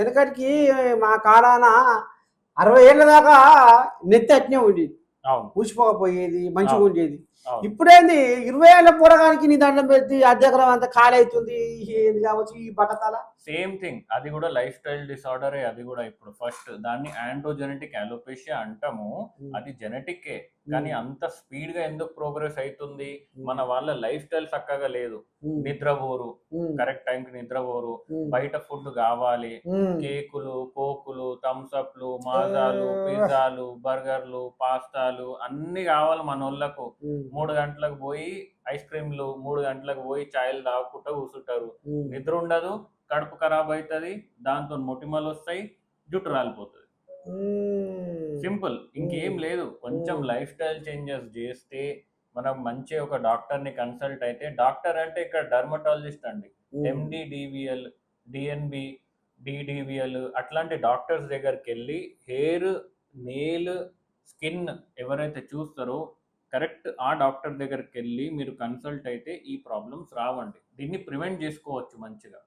వెనకటికి మా కాలాన 60 ఏళ్ళ దాకా నెత్తి అట్నే ఉండేది, అవును ఊసిపోకపోయేది, మంచిగా అవును ఉండేది. అవును ఇప్పుడేంది 20 ఏళ్ళ పోరగానికి నీ దండం పెట్టి అద్దెకరం అంతా ఖాళీ అవుతుంది. ఏది కావచ్చు ఈ బట్టతల. సేమ్ థింగ్, అది కూడా లైఫ్ స్టైల్ డిసార్డరే. అది కూడా ఇప్పుడు ఫస్ట్ దాన్ని ఆండ్రోజెనెటిక్ అలోపేషియా అంటాము. అది జెనెటిక్కే, కానీ అంత స్పీడ్ గా ఎందుకు ప్రోగ్రెస్ అవుతుంది? మన వాళ్ళ లైఫ్ స్టైల్ చక్కగా లేదు. నిద్రపోరు, కరెక్ట్ టైంకి నిద్రపోరు, బయట ఫుడ్ కావాలి, కేకులు, కోకులు, థమ్స్అప్లు, మాజాలు, పిజ్జాలు, బర్గర్లు, పాస్తాలు అన్ని కావాలి మన వాళ్ళకు. 3 గంటలకు పోయి ఐస్ క్రీమ్లు, 3 గంటలకు పోయి ఛాయలు తాగుకుంటూ కూర్చుంటారు. నిద్ర ఉండదు, కడుపు ఖరాబ్ అవుతుంది, దాంతో మొటిమలు వస్తాయి, జుట్టు రాలిపోతుంది. సింపుల్, ఇంకేం లేదు. కొంచెం లైఫ్ స్టైల్ చేంజెస్ చేస్తే మనం మంచి ఒక డాక్టర్ని కన్సల్ట్ అయితే, డాక్టర్ అంటే ఇక్కడ డర్మటాలజిస్ట్ అండి, ఎండి డివిఎల్, డిఎన్బి, డిడివిఎల్ అట్లాంటి డాక్టర్స్ దగ్గరికి వెళ్ళి హెయిర్, నెయిల్, స్కిన్ ఎవరైతే చూస్తారో కరెక్ట్ ఆ డాక్టర్ దగ్గరికి వెళ్ళి మీరు కన్సల్ట్ అయితే ఈ ప్రాబ్లమ్స్ రావండి. దీన్ని ప్రివెంట్ చేసుకోవచ్చు మంచిగా.